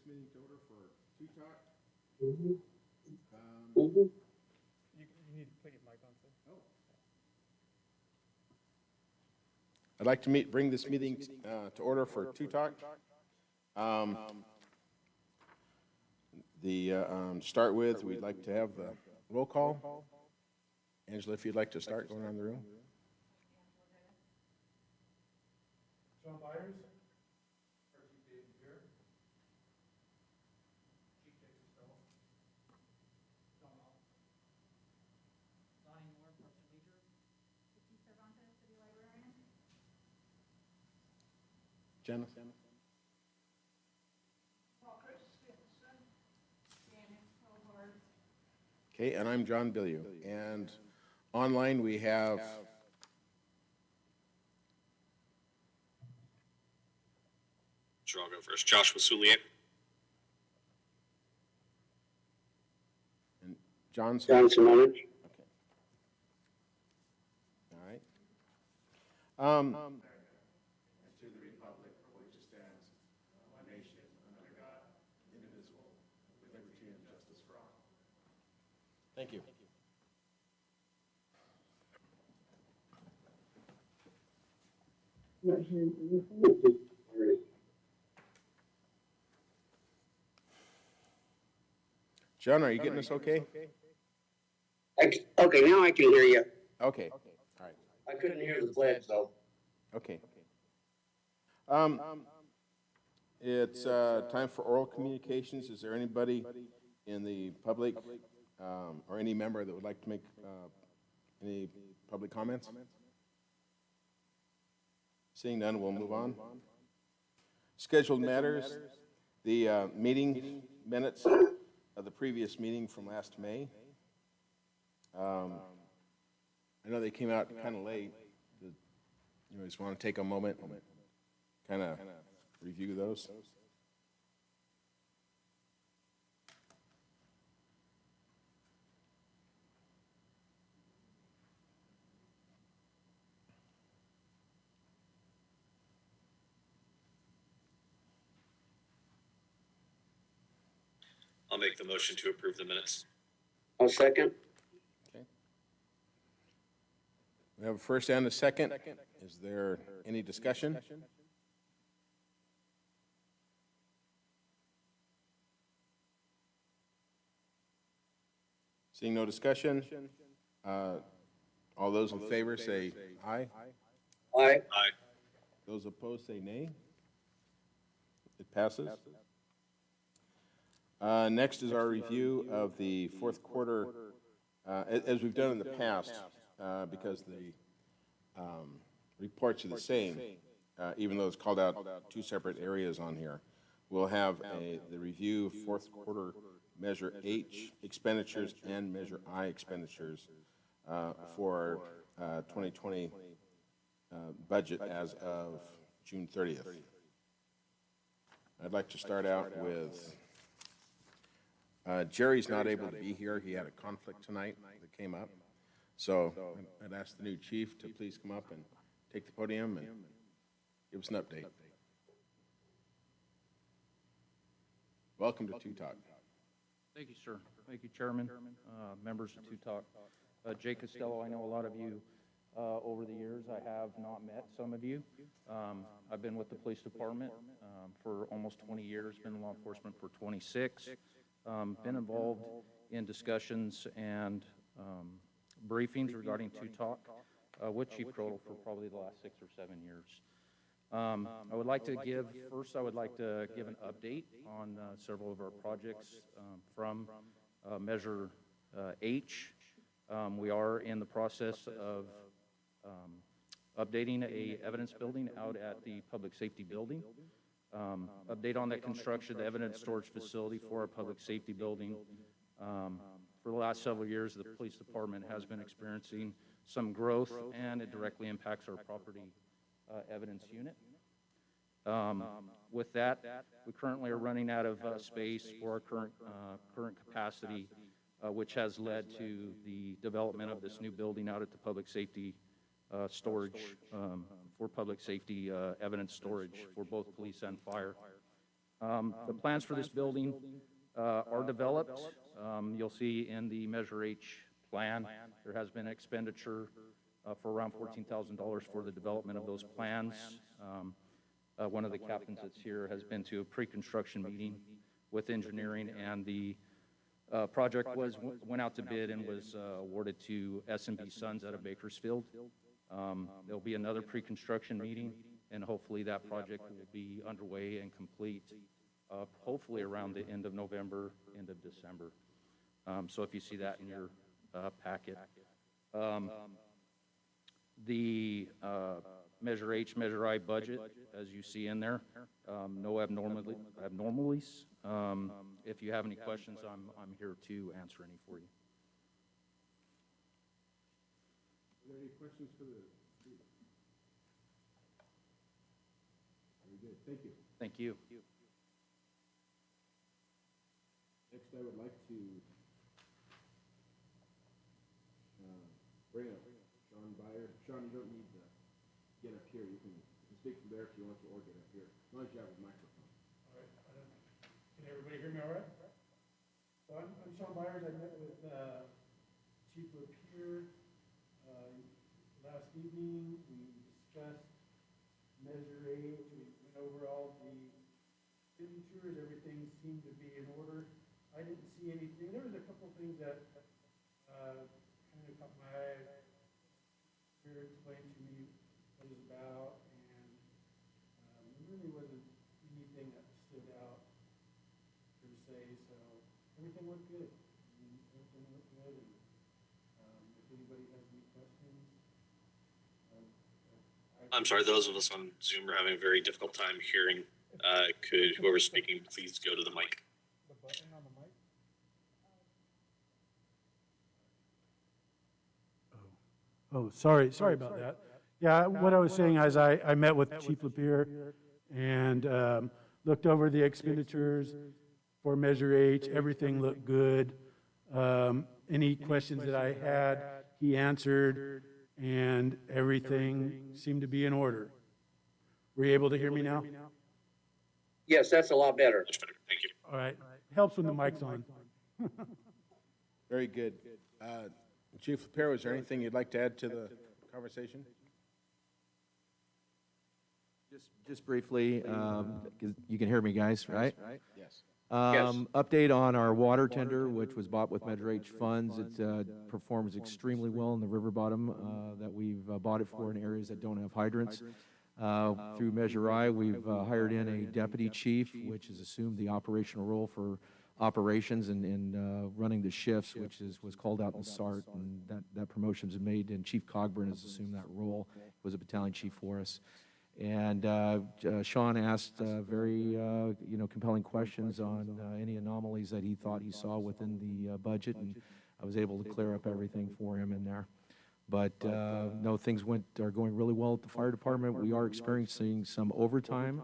this meeting to order for Two Talk. Mm-hmm. You need to put your mic on, sir. Oh. I'd like to bring this meeting to order for Two Talk. Start with, we'd like to have the roll call. Angela, if you'd like to start going around the room. John Byers. Jenna? Okay, and I'm John Billieu. And online we have Sure, I'll go first. Joshua Soulier. and John. John Simonich. Okay. All right. To the republic for which it stands, one nation, under God, indivisible, with liberty and justice for all. Thank you. John, are you getting us okay? Okay, now I can hear you. Okay. All right. I couldn't hear the pledge though. Okay. It's time for oral communications. Is there anybody in the public or any member that would like to make any public comments? Seeing none, we'll move on. Scheduled matters, the meeting minutes of the previous meeting from last May. I know they came out kind of late. You just want to take a moment and kind of review those. I'll make the motion to approve the minutes. I'll second. Okay. We have a first and a second. Is there any discussion? Seeing no discussion, all those in favor say aye. Aye. Aye. Those opposed say nay. It passes. Next is our review of the fourth quarter, as we've done in the past, because the reports are the same, even though it's called out two separate areas on here. We'll have the review of fourth quarter Measure H expenditures and Measure I expenditures for 2020 budget as of June 30th. I'd like to start out with Jerry's not able to be here. He had a conflict tonight that came up. So I'd ask the new chief to please come up and take the podium and give us an update. Welcome to Two Talk. Thank you, sir. Thank you, Chairman, members of Two Talk. Jay Costello, I know a lot of you over the years. I have not met some of you. I've been with the police department for almost 20 years, been in law enforcement for 26, been involved in discussions and briefings regarding Two Talk with Chief Crotal for probably the last 6 or 7 years. I would like to give an update on several of our projects from Measure H. We are in the process of updating a evidence building out at the public safety building. Update on that construction, the evidence storage facility for our public safety building. For the last several years, the police department has been experiencing some growth, and it directly impacts our property evidence unit. With that, we currently are running out of space for our current capacity, which has led to the development of this new building out at the public safety storage for public safety evidence storage for both police and fire. The plans for this building are developed. You'll see in the Measure H plan, there has been expenditure for around $14,000 for the development of those plans. One of the captains that's here has been to a pre-construction meeting with engineering, and the project went out to bid and was awarded to S&B Sons out of Bakersfield. There'll be another pre-construction meeting, and hopefully that project will be underway and complete, hopefully around the end of November, end of December. So if you see that in your packet. The Measure H, Measure I budget, as you see in there, no abnormalities. If you have any questions, I'm here to answer any for you. Are there any questions for the speaker? Very good, thank you. Thank you. Next, I would like to bring up Sean Byer. Sean, you don't need to get up here. You can speak from there if you want to, or get up here, as long as you have a microphone. All right, can everybody hear me all right? So I'm Sean Byers. I met with Chief Lapeer last evening. We discussed Measure H. We went over all the signatures. Everything seemed to be in order. I didn't see anything. There was a couple of things that kind of caught my eye. Here explained to me what it was about, and there really wasn't anything that stood out per se. So everything looked good. Everything looked good. And if anybody has any questions, I'm sorry, those of us on Zoom are having a very difficult time hearing. Could whoever's speaking please go to the mic? the button on the mic. Oh, sorry about that. Yeah, what I was saying is I met with Chief Lapeer and looked over the expenditures for Measure H. Everything looked good. Any questions that I had, he answered, and everything seemed to be in order. Were you able to hear me now? Yes, that's a lot better. Much better, thank you. All right. Helps when the mic's on. Very good. Chief Lapero, is there anything you'd like to add to the conversation? Just briefly, 'cause you can hear me, guys, right? Yes. Update on our water tender, which was bought with Measure H funds. It performs extremely well in the river bottom that we've bought it for in areas that don't have hydrants. Through Measure I, we've hired in a deputy chief, which has assumed the operational role for operations and running the shifts, which was called out in the SART, and that promotion's been made, and Chief Cogburn has assumed that role, was a battalion chief for us. And Sean asked very compelling questions on any anomalies that he thought he saw within the budget, and I was able to clear up everything for him in there. But no, things are going really well at the fire department. We are experiencing some overtime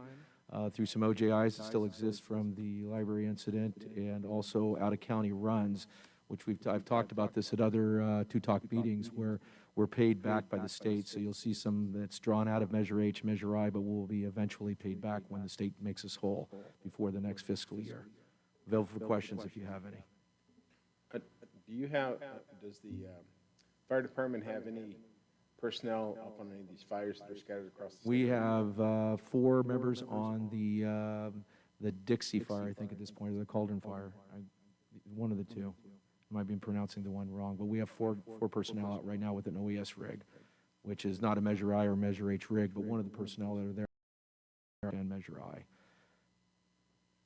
through some OJIs that still exist from the library incident, and also out-of-county runs, which I've talked about this at other two-talk meetings, where we're paid back by the state. So you'll see some that's drawn out of Measure H, Measure I, but will be eventually paid back when the state makes us whole before the next fiscal year. Available for questions if you have any. Does the fire department have any personnel up on any of these fires that are scattered across the state? We have 4 members on the Dixie fire, I think at this point, or the Cauldron fire. One of the two. I might be pronouncing the one wrong, but we have 4 personnel out right now with an OES rig, which is not a Measure I or Measure H rig, but one of the personnel that are there and Measure I.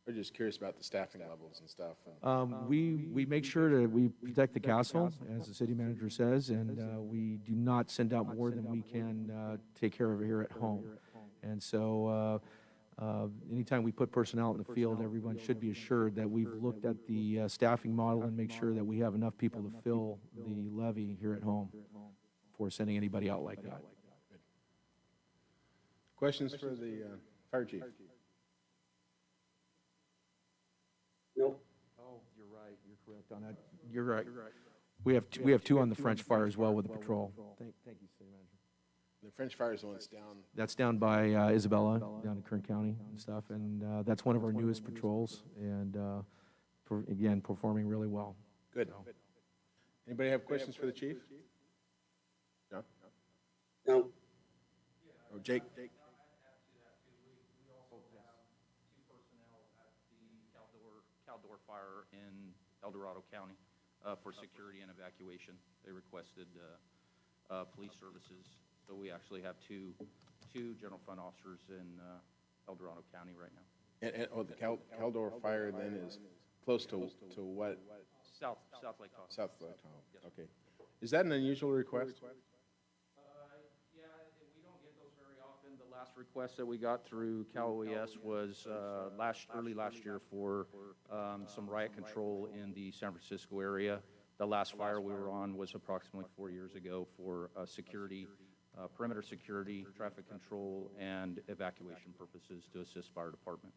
We're just curious about the staffing levels and stuff. We make sure that we protect the castle, as the city manager says, and we do not send out more than we can take care of here at home. And so anytime we put personnel in the field, everyone should be assured that we've looked at the staffing model and make sure that we have enough people to fill the levy here at home before sending anybody out like that. Questions for the fire chief? Nope. Oh, you're right. You're correct on that. You're right. We have 2 on the French fire as well with the patrol. Thank you, city manager. The French Fire is the one that's down. That's down by Isabella, down in Kern County and stuff, and that's one of our newest patrols, and again, performing really well. Good. Anybody have questions for the chief? John? No. Or Jake? We also have two personnel at the Caldor Fire in El Dorado County for security and evacuation. They requested police services, so we actually have two general fund officers in El Dorado County right now. And the Caldor Fire then is close to what? South Lake Tahoe. South Lake Tahoe. Okay. Is that an unusual request? Yeah, we don't get those very often. The last request that we got through Cal OES was early last year for some riot control in the San Francisco area. The last fire we were on was approximately 4 years ago for security, perimeter security, traffic control, and evacuation purposes to assist fire department.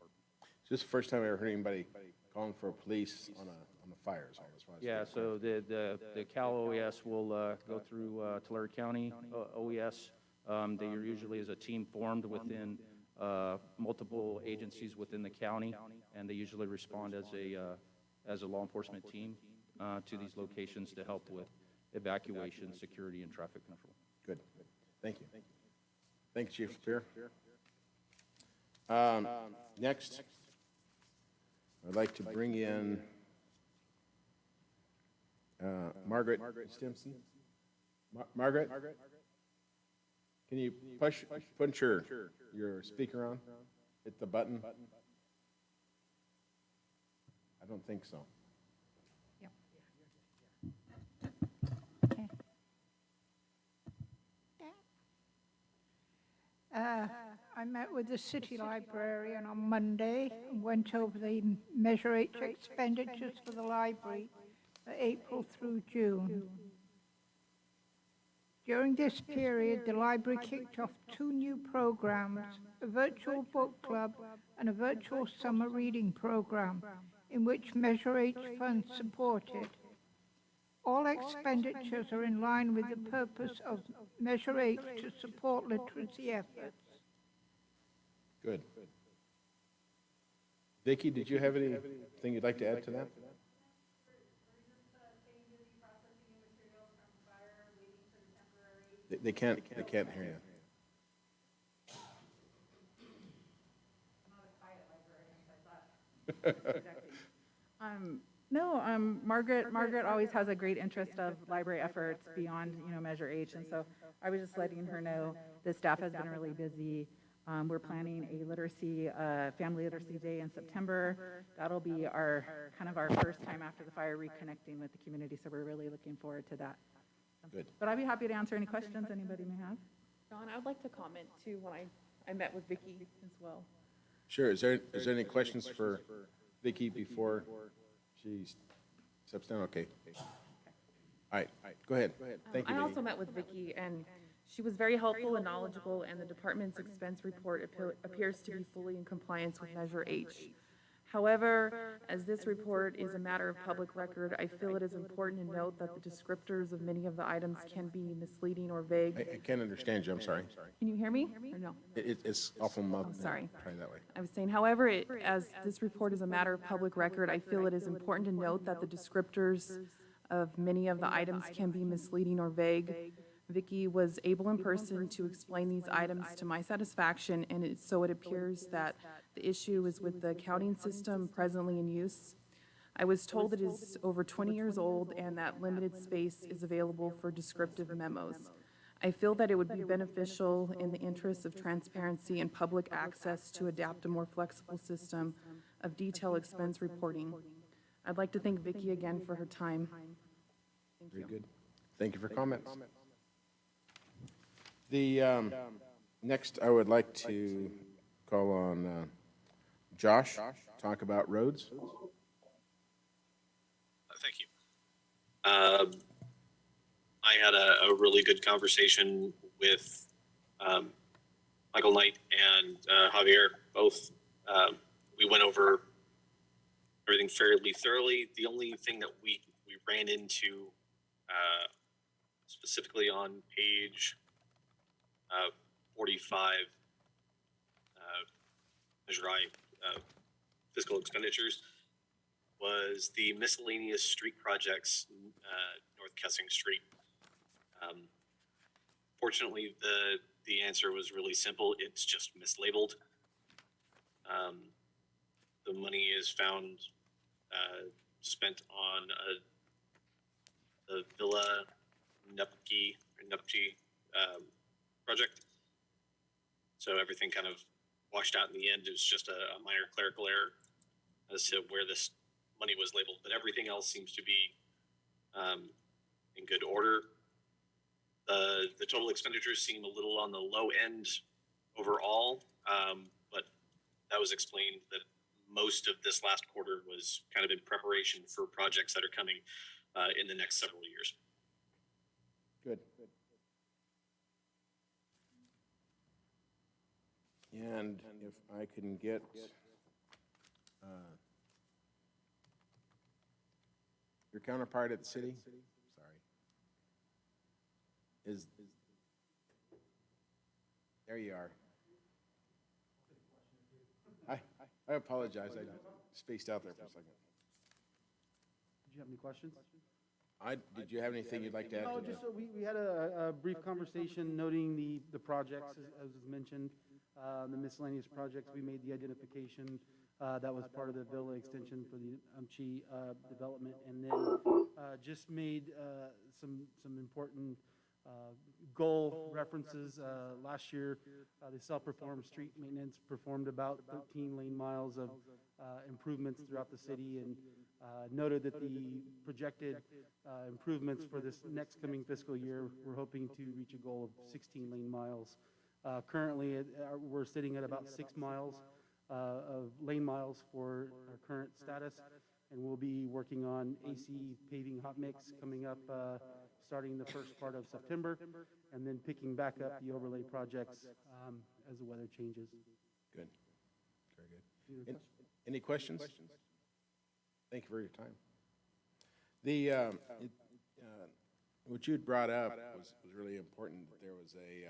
Is this the first time I ever heard anybody calling for police on a fire? Is all as far as Yeah, so the Cal OES will go through Tulare County OES. They are usually as a team formed within multiple agencies within the county, and they usually respond as a law enforcement team to these locations to help with evacuation, security, and traffic control. Good. Thank you. Thank you, Chief Spear. Next, I'd like to bring in Margaret Stimson. Margaret, can you punch your speaker on? Hit the button? I don't think so. I met with the city librarian on Monday and went over the Measure H expenditures for the library for April through June. During this period, the library kicked off 2 new programs, a virtual book club and a virtual summer reading program, in which Measure H funds supported. All expenditures are in line with the purpose of Measure H to support literacy efforts. Good. Vicki, did you have anything you'd like to add to that? They can't hear you. No, Margaret always has a great interest of library efforts beyond, Measure H, and so I was just letting her know the staff has been really busy. We're planning a family literacy day in September. That'll be our first time after the fire reconnecting with the community, so we're really looking forward to that. Good. But I'd be happy to answer any questions anybody may have. John, I would like to comment too when I met with Vicki as well. Sure. Is there any questions for Vicki before she steps down? Okay. All right. Go ahead. Thank you, I Vicki. also met with Vicki, and she was very helpful and knowledgeable, and the department's expense report appears to be fully in compliance with Measure H. However, as this report is a matter of public record, I feel it is important to note that the descriptors of many of the items can be misleading or vague. I can't understand you. I'm sorry. Can you hear me, or no? It's awful muffled. sorry. Try that way. I was saying, however, as this report is a matter of public record, I feel it is important to note that the descriptors of many of the items can be misleading or vague. Vicki was able in person to explain these items to my satisfaction, and so it appears that the issue is with the accounting system presently in use. I was told it is over 20 years old and that limited space is available for descriptive memos. I feel that it would be beneficial in the interests of transparency and public access to adapt a more flexible system of detailed expense reporting. I'd like to thank Vicki again for her time. Thank you. Very good. Thank you for comments. The next, I would like to call on Josh to talk about roads. Thank you. I had a really good conversation with Michael Knight and Javier. Both we went over everything fairly thoroughly. The only thing that we ran into specifically on page 45 Measure I fiscal expenditures was the miscellaneous street projects, North Kessing Street. Fortunately, the answer was really simple. It's just mislabeled. The money is found spent on the Villa Nupke project. So everything kind of washed out in the end. It was just a minor clerical error as to where this money was labeled, but everything else seems to be in good order. The total expenditures seem a little on the low end overall, but that was explained that most of this last quarter was kind of in preparation for projects that are coming in the next several years. Good. And if I can get your counterpart at the city, sorry, is, there you are. I apologize, I spaced out there for a second. Did you have any questions? Did you have anything you'd like to add? No, to just so we had a brief conversation noting the projects, as was mentioned, the miscellaneous projects. We made the identification that was part of the Villa extension for the Umchi development, and then just made some important goal references. Last year, the self-performed street maintenance performed about 13 lane miles of improvements throughout the city, and noted that the projected improvements for this next coming fiscal year, we're hoping to reach a goal of 16 lane miles. Currently, we're sitting at about 6 miles of lane miles for our current status, and we'll be working on AC paving hot mix coming up starting the first part of September, and then picking back up the overlay projects as the weather changes. Good, very good. Any questions? Thank you for your time. What you had brought up was really important, that there was a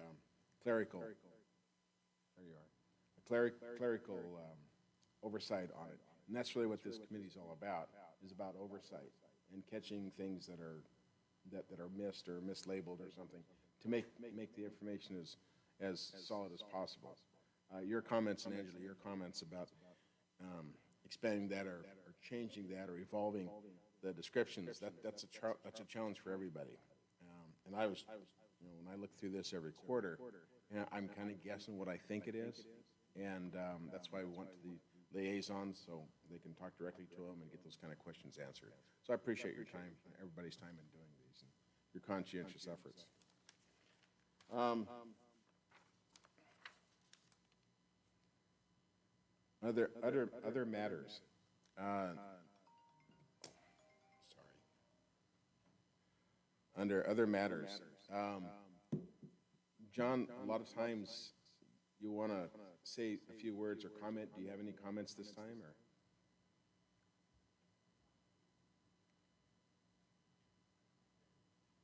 clerical, there you are, a clerical oversight on it. And that's really what this committee is all about, is about oversight and catching things that are missed or mislabeled or something, to make the information as solid as possible. Your comments, and Angela, your comments about expanding that or changing that or evolving the descriptions, that's a challenge for everybody. And I was, when I look through this every quarter, I'm kind of guessing what I think it is, and that's why we went to the liaisons, so they can talk directly to them and get those kind of questions answered. So I appreciate your time, everybody's time in doing these, and your conscientious efforts. Other matters. Sorry. Under other matters. John, a lot of times you want to say a few words or comment. Do you have any comments this time, or?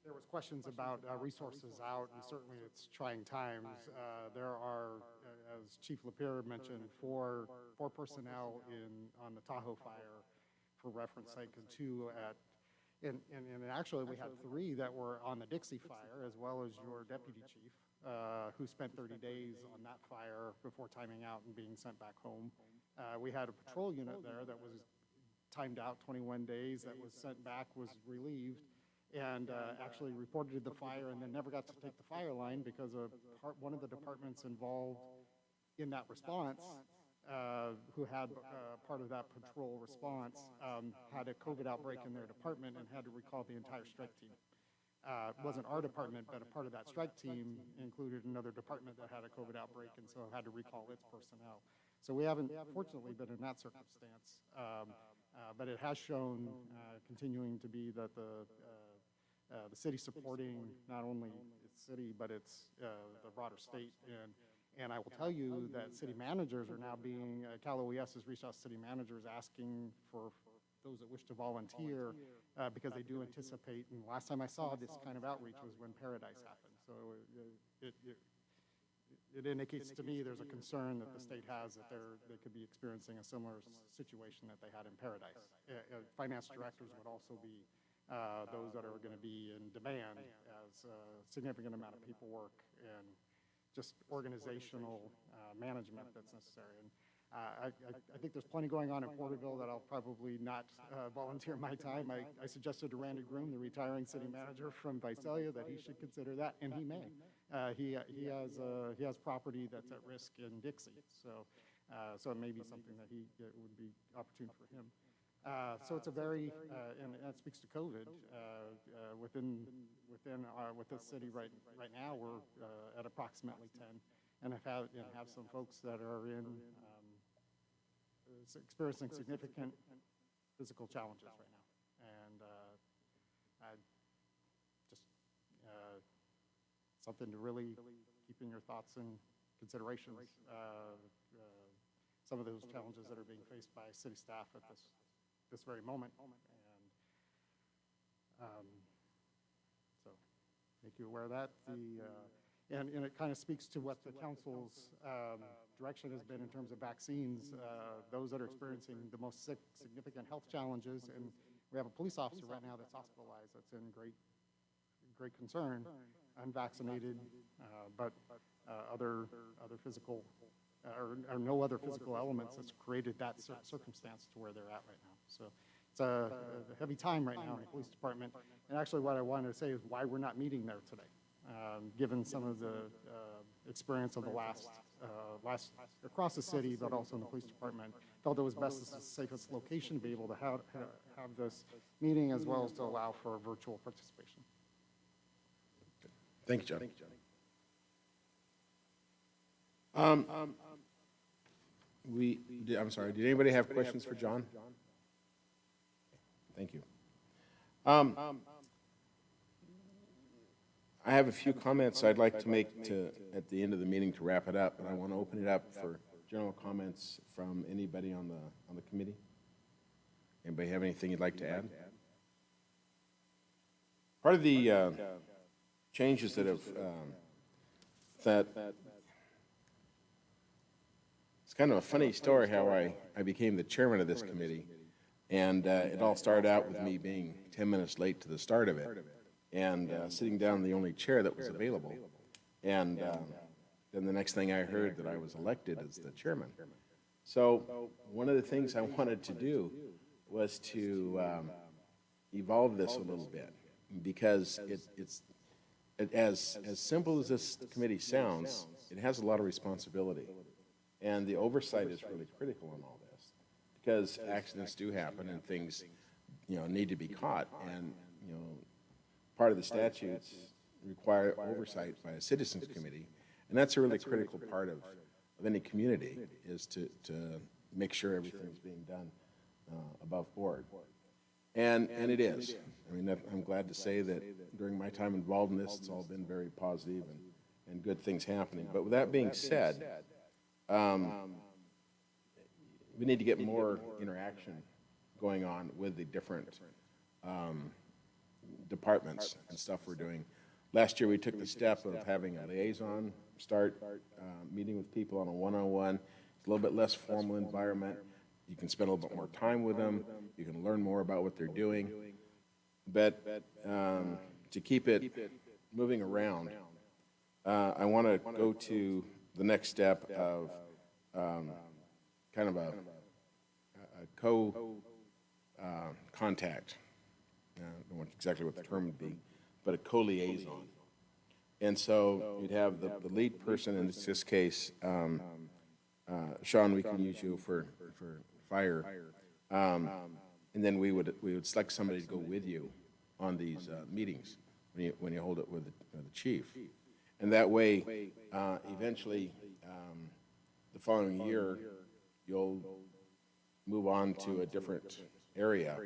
There was questions about resources out, and certainly it's trying times. There are, as Chief Lapierre mentioned, four personnel on the Tahoe fire, for reference sake, and two at, and actually we had 3 that were on the Dixie fire, as well as your deputy chief, who spent 30 days on that fire before timing out and being sent back home. We had a patrol unit there that was timed out 21 days, that was sent back, was relieved, and actually reported the fire, and then never got to take the fire line because one of the departments involved in that response, who had part of that patrol response, had a COVID outbreak in their department and had to recall the entire strike team. It wasn't our department, but a part of that strike team included another department that had a COVID outbreak, and so had to recall its personnel. So we haven't, fortunately, been in that circumstance, but it has shown, continuing to be, that the city supporting not only its city, but its the broader state. And I will tell you that city managers are now being, Cal OES has reached out to city managers asking for those that wish to volunteer, because they do anticipate, and last time I saw this kind of outreach was when Paradise happened. So it indicates to me there's a concern that the state has that they could be experiencing a similar situation that they had in Paradise. Finance directors would also be those that are going to be in demand as a significant amount of paperwork and just organizational management that's necessary. And I think there's plenty going on in Porterville that I'll probably not volunteer my time. I suggested to Randy Groom, the retiring city manager from Visalia, that he should consider that, and he may. He has property that's at risk in Dixie, so it may be something that it would be opportune for him. So it's a very, and that speaks to COVID, within the city right now, we're at approximately 10, and have some folks that are experiencing significant physical challenges right now. And just something to really keep in your thoughts and considerations. Some of those challenges that are being faced by city staff at this very moment, and so make you aware of that. And it kind of speaks to what the council's direction has been in terms of vaccines. Those that are experiencing the most significant health challenges, and we have a police officer right now that's hospitalized, that's in great concern, unvaccinated, but other physical or no other physical elements that's created that circumstance to where they're at right now. So it's a heavy time right now in the police department. And actually what I wanted to say is why we're not meeting there today, given some of the experience of the last across the city, but also in the police department. Felt it was best as the safest location to be able to have this meeting, as well as to allow for virtual participation. Thank you, John. I'm sorry, did anybody have questions for John? Thank you. I have a few comments I'd like to make at the end of the meeting to wrap it up, and I want to open it up for general comments from anybody on the committee. Anybody have anything you'd like to add? Part of the changes that have it's kind of a funny story how I became the chairman of this committee, and it all started out with me being 10 minutes late to the start of it, and sitting down in the only chair that was available, and then the next thing I heard that I was elected as the chairman. So one of the things I wanted to do was to evolve this a little bit, because it's as simple as this committee sounds, it has a lot of responsibility. And the oversight is really critical in all this, because accidents do happen and things, need to be caught. And, part of the statutes require oversight by a citizens committee. And that's a really critical part of any community, is to make sure everything's being done above board. And it is. I mean, I'm glad to say that during my time involved in this, it's all been very positive and good things happening. But with that being said, we need to get more interaction going on with the different departments and stuff we're doing. Last year, we took the step of having a liaison start meeting with people on a one-on-one. It's a little bit less formal environment. You can spend a little bit more time with them. You can learn more about what they're doing. But to keep it moving around, I want to go to the next step of kind of a contact. I don't know exactly what the term would be, but a co-liaison. And so you'd have the lead person, in this case, Sean, we can use you for fire. And then we would select somebody to go with you on these meetings when you hold it with the chief. And that way, eventually, the following year, you'll move on to a different area,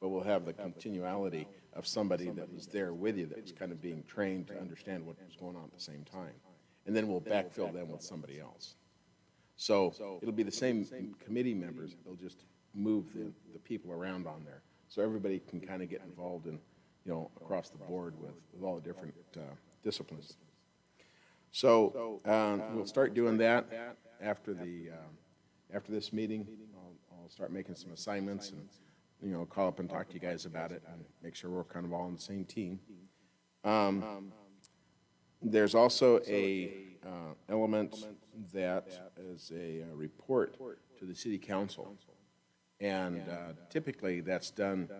but we'll have the continuality of somebody that was there with you that was kind of being trained to understand what was going on at the same time. And then we'll backfill them with somebody else. So it'll be the same committee members, they'll just move the people around on there. So everybody can kind of get involved in, across the board with all the different disciplines. So we'll start doing that after after this meeting. I'll start making some assignments and, call up and talk to you guys about it and make sure we're kind of all on the same team. There's also a element that is a report to the city council. And typically that's done,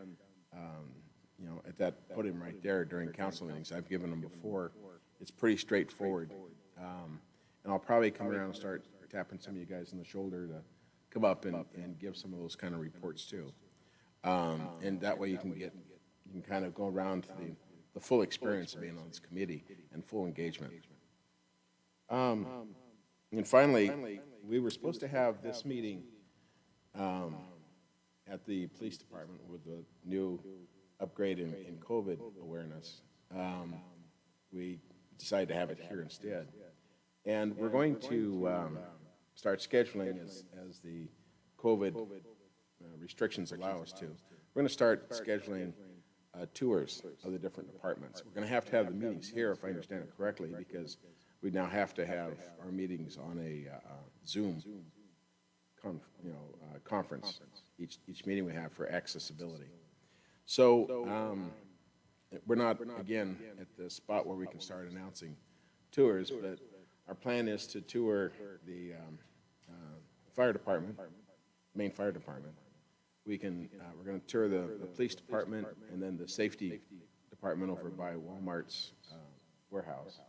at that podium right there during council meetings. I've given them before. It's pretty straightforward. And I'll probably come around and start tapping some of you guys on the shoulder to come up and give some of those kind of reports too. And that way you can kind of go around to the full experience of being on this committee and full engagement. And finally, we were supposed to have this meeting at the police department with the new upgrade in COVID awareness. We decided to have it here instead. And we're going to start scheduling as the COVID restrictions allow us to. We're going to start scheduling tours of the different departments. We're going to have the meetings here, if I understand it correctly, because we now have to have our meetings on a Zoom conference, each meeting we have for accessibility. So we're not, again, at the spot where we can start announcing tours, but our plan is to tour the fire department, main fire department. We're going to tour the police department and then the safety department over by Walmart's warehouse.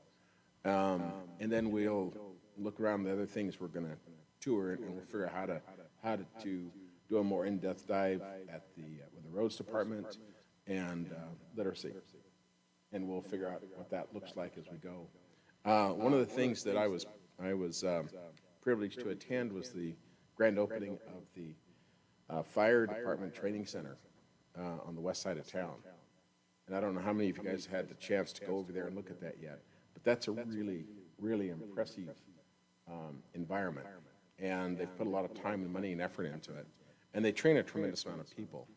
And then we'll look around the other things we're going to tour, and we'll figure out how to do a more in-depth dive with the roads department and literacy. And we'll figure out what that looks like as we go. One of the things that I was privileged to attend was the grand opening of the Fire Department Training Center on the west side of town. And I don't know how many of you guys had the chance to go over there and look at that yet, but that's a really, really impressive environment. And they've put a lot of time and money and effort into it. And they train a tremendous amount of people,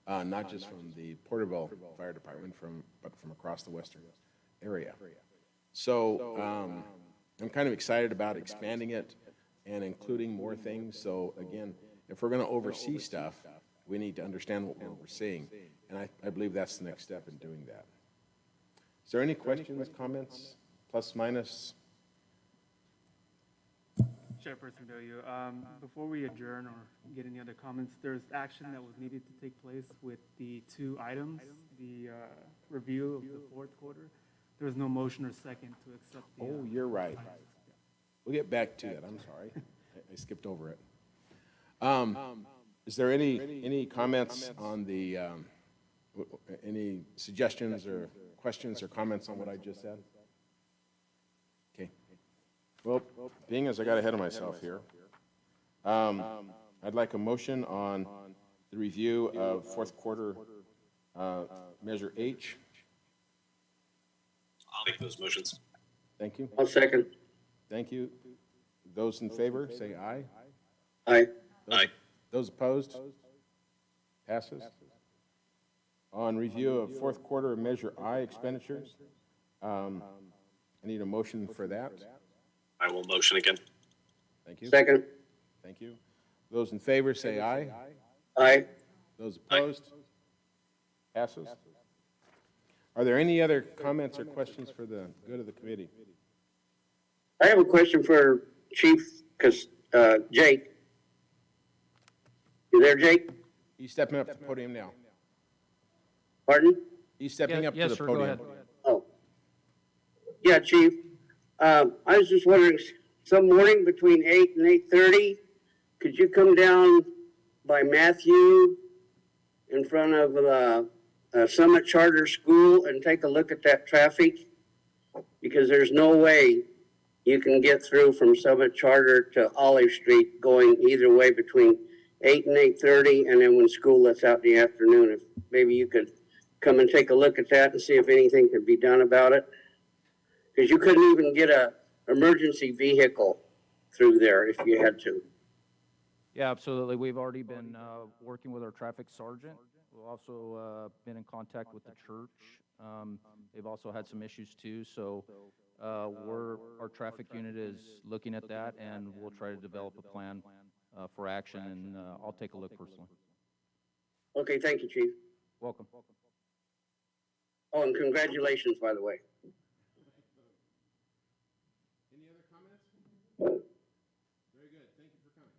not just from the Porterville Fire Department, but from across the western area. So I'm kind of excited about expanding it and including more things. So again, if we're going to oversee stuff, we need to understand what we're overseeing. And I believe that's the next step in doing that. Is there any questions, comments, plus, minus? Chairperson Doyle, before we adjourn or get any other comments, there's action that was needed to take place with the two items, the review of the fourth quarter. There was no motion or second to accept the. Oh, you're right. We'll get back to that. I'm sorry. I skipped over it. Is there any comments on the, any suggestions or questions or comments on what I just said? Okay. Well, being as I got ahead of myself here, I'd like a motion on the review of fourth quarter Measure H. I'll make those motions. Thank you. I'll second. Thank you. Those in favor, say aye. Aye. Aye. Those opposed? Passes. On review of fourth quarter Measure I expenditures, I need a motion for that. I will motion again. Thank you. Second. Thank you. Those in favor, say aye. Aye. Those opposed? Passes. Are there any other comments or questions for the good of the committee? I have a question for Chief Jake. You there, Jake? He's stepping up to the podium now. Pardon? He's stepping up to the sir, podium. go ahead. Oh. Yeah, Chief. I was just wondering, some morning between 8 and 8:30, could you come down by Matthew in front of the Summit Charter School and take a look at that traffic? Because there's no way you can get through from Summit Charter to Olive Street going either way between 8 and 8:30, and then when school lets out in the afternoon. If maybe you could come and take a look at that and see if anything could be done about it. Because you couldn't even get a emergency vehicle through there if you had to. Yeah, absolutely. We've already been working with our traffic sergeant. We've also been in contact with the church. They've also had some issues too, so our traffic unit is looking at that, and we'll try to develop a plan for action, and I'll take a look personally. Okay, thank you, Chief. Welcome. Oh, and congratulations, by the way. Any other comments? Very good, thank you for coming.